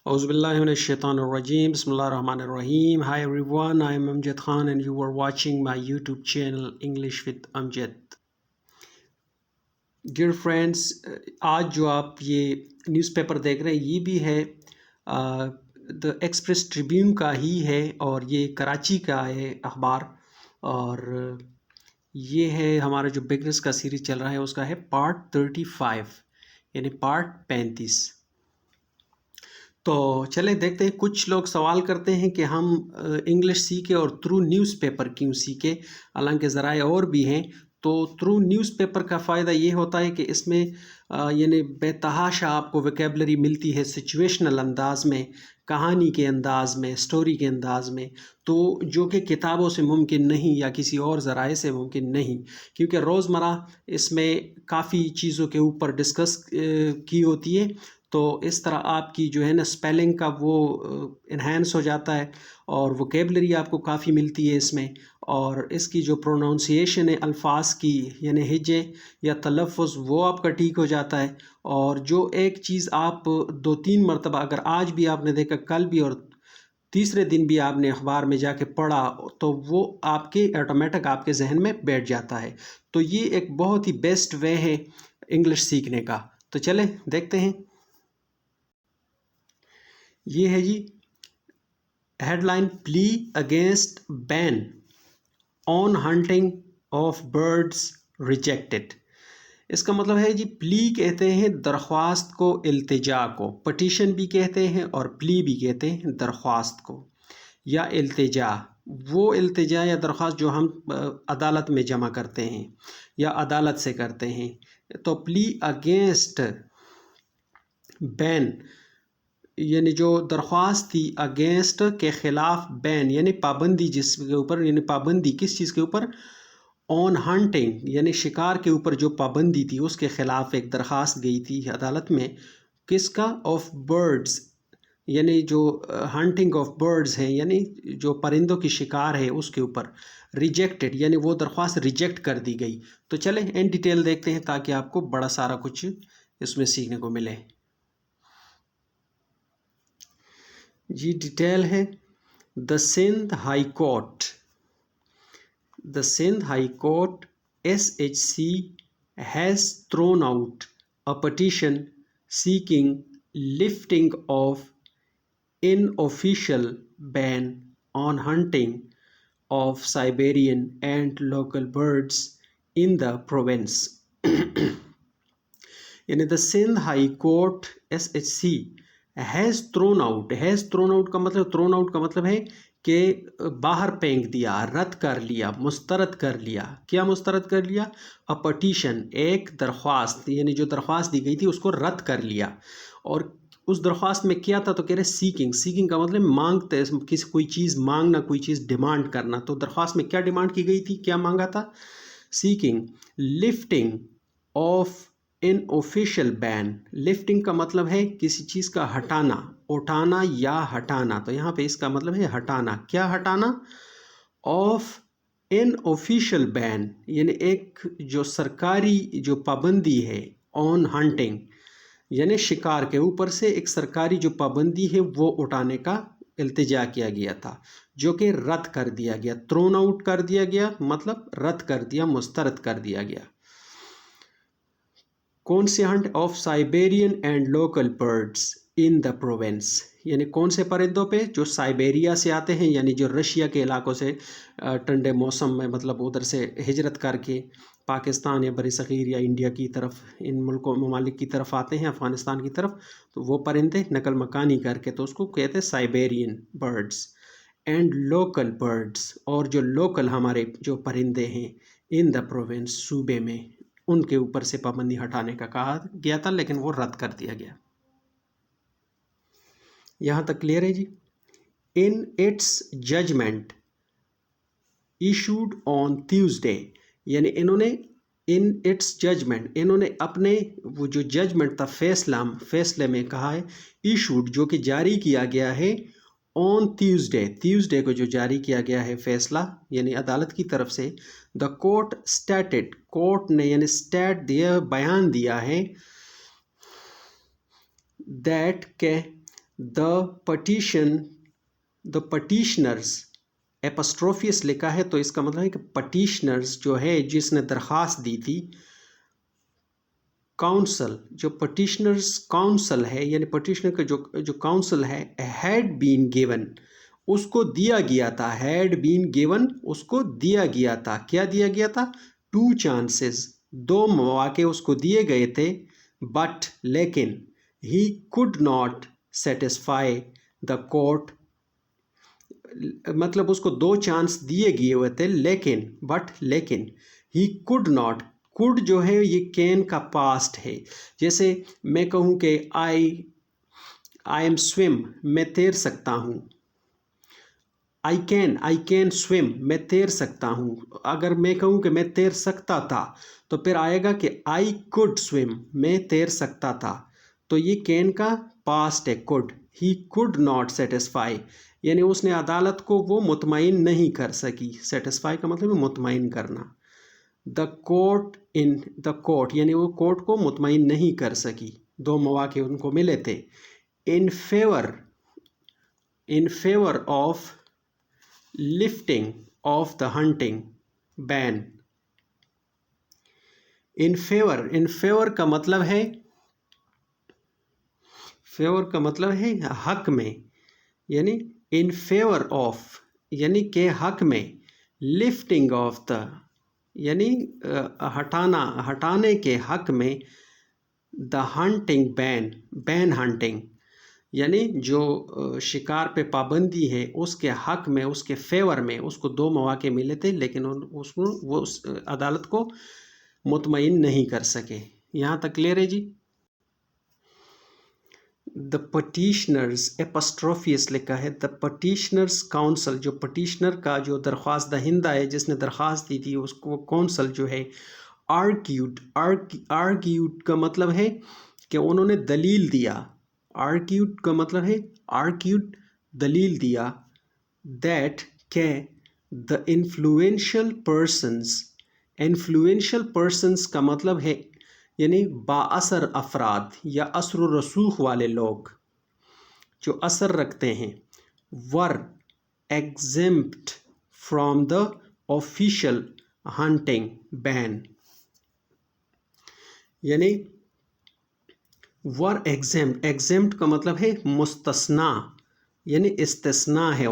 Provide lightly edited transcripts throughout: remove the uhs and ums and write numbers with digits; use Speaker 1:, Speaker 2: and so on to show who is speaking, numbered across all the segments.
Speaker 1: Auzu billahi minash shaitanir rajim. Bismillahir Rahmanir Rahim. Hi everyone, I am Amjad Khan and you are watching my YouTube channel English with Amjad. Dear friends, आज जो आप ये newspaper देख रहे हैं ये भी है द एक्सप्रेस ट्रिब्यून का ही है और ये कराची का है अखबार और ये है हमारा जो बिगनेस का सीरीज़ चल रहा है उसका है पार्ट 35 यानी पार्ट 35। तो चलें देखते हैं। कुछ लोग सवाल करते हैं कि हम इंग्लिश सीखे और थ्रू न्यूज़पेपर क्यों सीखे, हालांकि ज़राए और भी हैं। तो थ्रू न्यूज़पेपर का फ़ायदा ये होता है कि इसमें यानी बेतहाशा आपको वोकैबुलरी मिलती है, सिचुएशनल अंदाज़ में, कहानी के अंदाज़ में, स्टोरी के अंदाज़ में, तो जो कि किताबों से मुमकिन नहीं या किसी और ज़राए से मुमकिन नहीं, क्योंकि रोज़मर्रा इसमें काफ़ी चीज़ों के ऊपर डिस्कस की होती है। तो इस तरह आपकी जो है ना स्पेलिंग का वो इन्हेंस हो जाता है और वोकैबुलरी आपको काफ़ी मिलती है इसमें, और इसकी जो प्रोनाउंसिएशन है अल्फाज की यानी हिज्जे या तलफ़ुज़ वो आपका ठीक हो जाता है। और जो एक चीज़ आप 2-3 मरतबा अगर आज भी आपने देखा, कल भी और तीसरे दिन भी आपने अखबार में जाके पढ़ा, तो वो आपके ऑटोमेटिक आपके जहन में बैठ जाता है। तो ये एक बहुत ही बेस्ट वे है इंग्लिश सीखने का। तो चलें देखते हैं। ये है जी headline, plea against ban on hunting of birds rejected. इसका मतलब है जी, प्ली कहते हैं दरख्वास्त को, इल्तिजा को, पटिशन भी कहते हैं और प्ली भी कहते हैं दरख्वास्त को या इल्तिजा। वो इल्तिजा या दरख्वास्त जो हम अदालत में जमा करते हैं या अदालत से करते हैं। तो प्ली अगेंस्ट बैन यानी जो दरख्वास्त थी अगेंस्ट के ख़िलाफ़, बैन यानी पाबंदी, जिसके ऊपर यानी पाबंदी किस चीज़ के ऊपर, ऑन हंटिंग यानी शिकार के ऊपर जो पाबंदी थी उसके ख़िलाफ़ एक दरख्वास्त गई थी अदालत में। किसका? ऑफ बर्ड्स यानी जो हंटिंग ऑफ बर्ड्स हैं यानी जो परिंदों की शिकार है उसके ऊपर। रिजेक्टेड यानी वो दरख्वास्त रिजेक्ट कर दी गई। तो चलें इन डिटेल देखते हैं ताकि आपको बड़ा सारा कुछ इसमें सीखने को मिले। जी डिटेल है, the Sindh high court, the Sindh high court SHC has thrown out a petition seeking lifting of unofficial ban on hunting of Siberian and local birds in the province. यानी the Sindh high court SHC has thrown out, has thrown out का मतलब, throne out का मतलब है कि बाहर फेंक दिया, रद्द कर लिया, मुस्तरद कर लिया। क्या मुस्तरद कर लिया? अ पटिशन, एक दरख्वास्त यानी जो दरख्वास्त दी गई थी उसको रद्द कर लिया। और उस दरख्वास्त में क्या था? तो कह रहे सीकिंग, सीकिंग का मतलब मांगते, किसी कोई चीज़ मांगना, कोई चीज़ डिमांड करना। तो दरख्वास्त में क्या डिमांड की गई थी, क्या मांगा था? Seeking lifting of in official ban. Lifting का मतलब है किसी चीज़ का हटाना, उठाना या हटाना। तो यहाँ पे इसका मतलब है हटाना। क्या हटाना? ऑफ इन ऑफिशियल बैन यानी एक जो सरकारी जो पाबंदी है, ऑन हंटिंग यानी शिकार के ऊपर से एक सरकारी जो पाबंदी है वो उठाने का इल्तिजा किया गया था, जो कि रद्द कर दिया गया। थ्रोन आउट कर दिया गया मतलब रद्द कर दिया, मुस्तरद कर दिया गया। कौन से Hunt? Of Siberian and local birds in the province यानी कौन से परिंदों पे? जो साइबेरिया से आते हैं यानी जो रशिया के इलाकों से ठंडे मौसम में मतलब उधर से हिजरत करके पाकिस्तान या बरसग़ीर या इंडिया की तरफ, इन मुल्कों ममालिक की तरफ आते हैं, अफ़गानिस्तान की तरफ। तो वो परिंदे नकल मकानी करके तो उसको कहते हैं Siberian birds and local birds. और जो लोकल हमारे जो परिंदे हैं इन द प्रोविंस सूबे में, उनके ऊपर से पाबंदी हटाने का कहा गया था लेकिन वो रद्द कर दिया गया। यहाँ तक क्लियर है जी। In its judgment issued on Tuesday यानी इन्होंने इन इट्स जजमेंट इन्होंने अपने वो जो जजमेंट था, फैसले में कहा है, इशूड जो कि जारी किया गया है, ऑन ट्यूसडे को जो जारी किया गया है फैसला यानी अदालत की तरफ से। द कोर्ट स्टेटेड, कोर्ट ने यानी स्टेट दिया, बयान दिया है, दैट के द पटिशनर्स, एपस्ट्रोफियस लिखा है तो इसका मतलब है कि पटिशनर्स जो है जिसने दरख्वास्त दी थी, काउंसल जो पटिशनर्स काउंसल है यानी पटिशनर का जो काउंसल है, हैड बीन गिवन, उसको दिया गया था, हैड बीन गिवन उसको दिया गया था, क्या दिया गया था, 2 चांसेस, 2 मौके उसको दिए गए थे, बट लेकिन he could not satisfy the court, मतलब उसको 2 चांस दिए गए हुए थे लेकिन ही कुड नॉट, कुड जो है ये कैन का पास्ट है। जैसे मैं कहूँ कि आई एम स्विम, मैं तैर सकता हूँ, आई कैन स्विम, मैं तैर सकता हूँ। अगर मैं कहूँ कि मैं तैर सकता था तो फिर आएगा कि आई कुड स्विम, मैं तैर सकता था, तो ये कैन का पास्ट है could. He could not satisfy यानी उसने अदालत को वो मुतमईन नहीं कर सकी, सेटिस्फाई का मतलब है मुतमईन करना। द कोर्ट यानी वो कोर्ट को मुतमईन नहीं कर सकी, 2 मौके उनको मिले थे। In favour of lifting of the hunting ban. In favour का मतलब है हक में, यानी इन फेवर ऑफ यानी के हक में, लिफ्टिंग ऑफ द यानी हटाने के हक में, द हंटिंग बैन हंटिंग यानी जो शिकार पे पाबंदी है उसके हक में, उसके फेवर में उसको 2 मौके मिले थे लेकिन उसको वो उस अदालत को मुतमईन नहीं कर सके। यहाँ तक क्लियर है जी। द पटिशनर्स, एपस्ट्रोफियस लिखा है, द पटिशनर्स काउंसिल, जो पटिशनर का जो दरख्वास्त दहिंदा है जिसने दरख्वास्त दी थी उसको काउंसिल जो है, आर्ग्यूड का मतलब है कि उन्होंने दलील दिया, आर्ग्यूड का मतलब है दलील दिया, दैट के द इन्फ्लुएंशियल पर्सन्स का मतलब है यानी बाअसर अफराद या असर व रसूख वाले लोग जो असर रखते हैं, were exempt from the official hunting ban, यानी वर एग्जेम्प्ट का मतलब है मुस्तस्ना, यानी इस्तिस्ना है,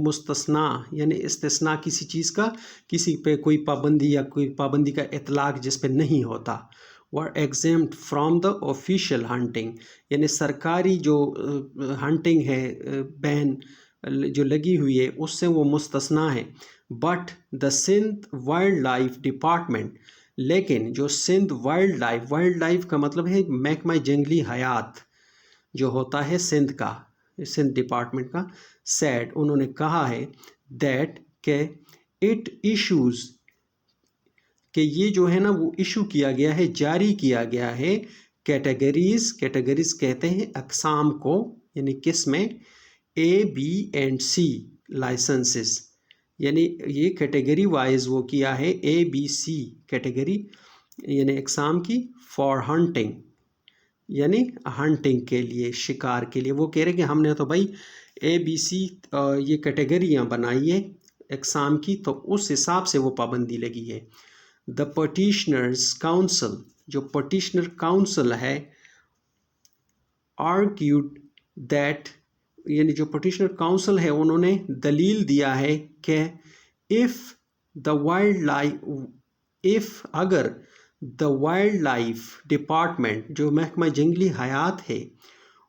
Speaker 1: मुस्तस्ना यानी इस्तिस्ना किसी चीज़ का, किसी पे कोई पाबंदी या कोई पाबंदी का इतलाक जिस पे नहीं होता। Were exempt from the official hunting यानी सरकारी जो हंटिंग है, बैन जो लगी हुई है उससे वो मुस्तस्ना है। But the Sindh wild life department, लेकिन जो सिंध वाइल्ड लाइफ का मतलब है महकमा जंगली हयात जो होता है सिंध का, सिंध डिपार्टमेंट का, सेड उन्होंने कहा है, दैट के इट इश्यूज़ कि ये जो है ना वो इशू किया गया है, जारी किया गया है, कैटेगरीज कहते हैं अकसाम को, यानी किस में, A, B and C licences, यानी ये कैटेगरी वाइज वो किया है, A, B, C कैटेगरी यानी अकसाम की, फॉर हंटिंग यानी हंटिंग के लिए, शिकार के लिए। वो कह रहे कि हमने तो भाई A, B, C ये कैटेगरियाँ बनाई है अकसाम की, तो उस हिसाब से वो पाबंदी लगी है। द पटिशनर्स काउंसिल, जो पटिशनर काउंसिल है, आर्ग्यूड दैट यानी जो पटिशनर काउंसिल है उन्होंने दलील दिया है कि अगर द वाइल्ड लाइफ डिपार्टमेंट जो महकमा जंगली हयात है,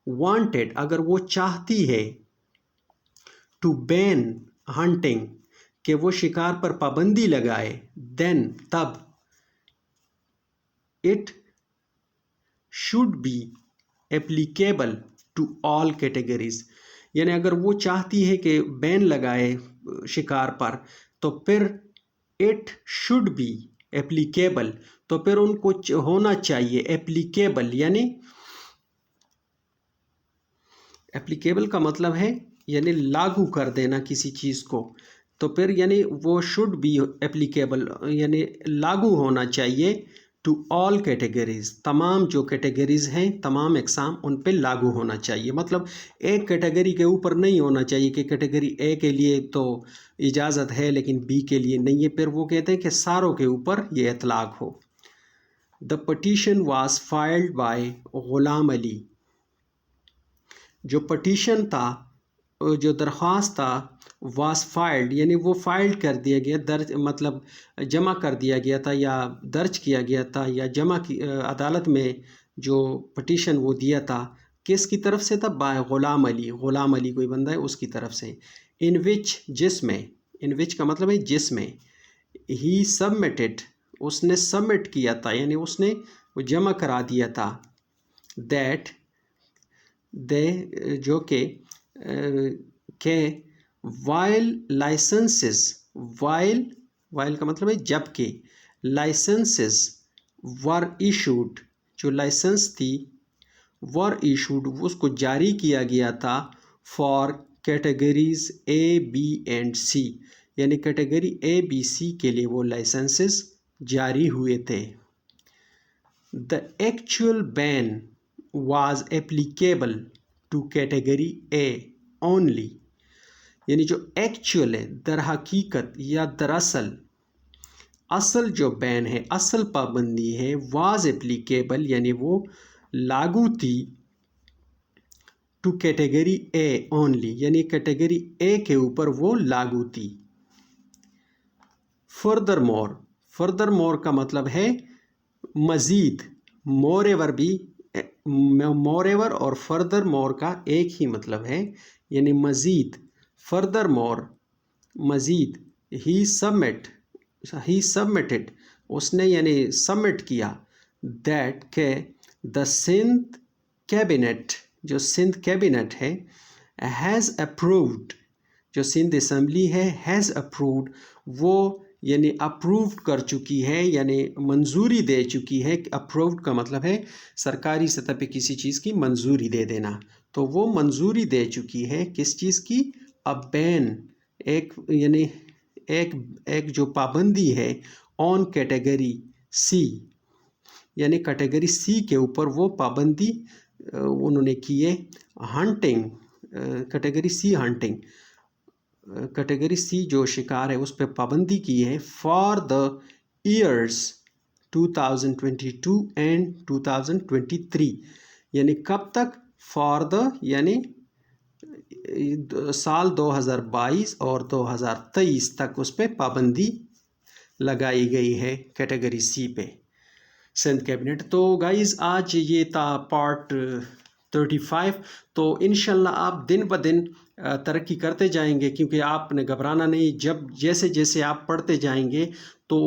Speaker 1: वांटेड अगर वो चाहती है, टू बैन हंटिंग कि वो शिकार पर पाबंदी लगाए, देन तब it should be applicable to all categories, यानी अगर वो चाहती है कि बैन लगाए शिकार पर तो फिर इट शुड बी एप्लीकेबल, तो फिर उनको होना चाहिए एप्लीकेबल, यानी एप्लीकेबल का मतलब है यानी लागू कर देना किसी चीज़ को, तो फिर यानी वो शुड बी एप्लीकेबल यानी लागू होना चाहिए ٹو آل کیٹیگریز، تمام جو کیٹیگریز ہیں تمام اقسام ان پہ لاگو ہونا چاہیے. مطلب ایک کیٹیگری کے اوپر نہیں ہونا چاہیے کہ کیٹیگری اے کے لیے تو اجازت ہے لیکن بی کے لیے نہیں ہے، پھر وہ کہتے ہیں کہ ساروں کے اوپر یہ اطلاق ہو. The petition was filed by Ghulam علی. جو پٹیشن تھا، جو درخواست تھا، واز فائلڈ یعنی وہ فائل کر دیا گیا، درج مطلب جمع کر دیا گیا تھا یا درج کیا گیا تھا یا جمع کی عدالت میں جو پٹیشن وہ دیا تھا کس کی طرف سے تھا؟ بائے غلام علی. غلام علی کوئی بندہ ہے اس کی طرف سے. ان وچ جس میں، ان وچ کا مطلب ہے جس میں، ہی سبمٹڈ اس نے سبمٹ کیا تھا یعنی اس نے وہ جمع کرا دیا تھا. دیٹ دے جو کہ وائل لائسنسز، وائل کا مطلب ہے جب کہ، لائسنسز ور ایشوڈ جو لائسنس تھی، ور ایشوڈ اس کو جاری کیا گیا تھا for categories A B and C, یعنی کیٹیگری اے بی سی کے لیے وہ لائسنسز جاری ہوئے تھے. The actual ban was applicable to category A only. یعنی جو ایکچول ہے، در حقیقت یا دراصل اصل جو بین ہے، اصل پابندی ہے، واز applicable یعنی وہ لاگو تھی ٹو کیٹیگری اے اونلی یعنی کیٹیگری اے کے اوپر وہ لاگو تھی. فردر مور کا مطلب ہے مزید. مور ایور بھی، مور ایور اور فردر مور کا ایک ہی مطلب ہے یعنی مزید. فردر مور مزید. ہی سبمٹڈ اس نے یعنی سبمٹ کیا. دیٹ کہ دا سندھ کیبنٹ جو سندھ کیبنٹ ہے، ہیز اپرووڈ جو سندھ اسمبلی ہے، ہیز اپرووڈ وہ یعنی اپرووڈ کر چکی ہے یعنی منظوری دے چکی ہے. اپرووڈ کا مطلب ہے سرکاری سطح پہ کسی چیز کی منظوری دے دینا، تو وہ منظوری دے چکی ہے کس چیز کی؟ اب بین ایک یعنی ایک جو پابندی ہے آن کیٹیگری سی یعنی کیٹیگری سی کے اوپر وہ پابندی انہوں نے کی ہے. ہنٹنگ کیٹیگری سی ہنٹنگ کیٹیگری سی جو شکار ہے اس پہ پابندی کی ہے فار دا ایئرس 2022 اینڈ 2023 یعنی کب تک؟ فار دا یعنی سال 2022 اور 2023 تک اس پہ پابندی لگائی گئی ہے کیٹیگری سی پہ سندھ کیبنٹ. تو گائز آج یہ تھا پارٹ 35. تو انشاءاللہ آپ دن بہ دن ترقی کرتے جائیں گے کیونکہ آپ نے گھبرانا نہیں. جیسے جیسے آپ پڑھتے جائیں گے تو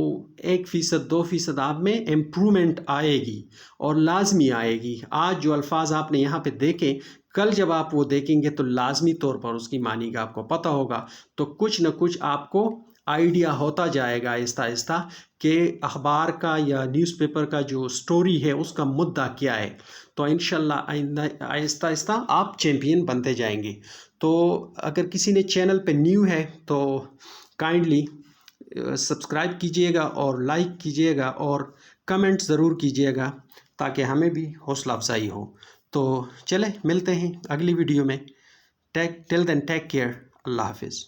Speaker 1: 1%, 2% آپ میں امپرومنٹ آئے گی اور لازمی آئے گی. آج جو الفاظ آپ نے یہاں پہ دیکھے، کل جب آپ وہ دیکھیں گے تو لازمی طور پر اس کی معنی کا آپ کو پتہ ہوگا. تو کچھ نہ کچھ آپ کو آئیڈیا ہوتا جائے گا آہستہ آہستہ کہ اخبار کا یا نیوز پیپر کا جو سٹوری ہے اس کا مدعا کیا ہے. تو انشاءاللہ آہستہ آہستہ آپ چیمپئن بنتے جائیں گے. تو اگر کسی نے چینل پہ نیو ہے تو کائنڈلی سبسکرائب کیجئے گا اور لائک کیجئے گا اور کمنٹ ضرور کیجئے گا تاکہ ہمیں بھی حوصلہ افزائی ہو. تو چلیں ملتے ہیں اگلی ویڈیو میں. ٹیل دین ٹیک کیئر. اللہ حافظ.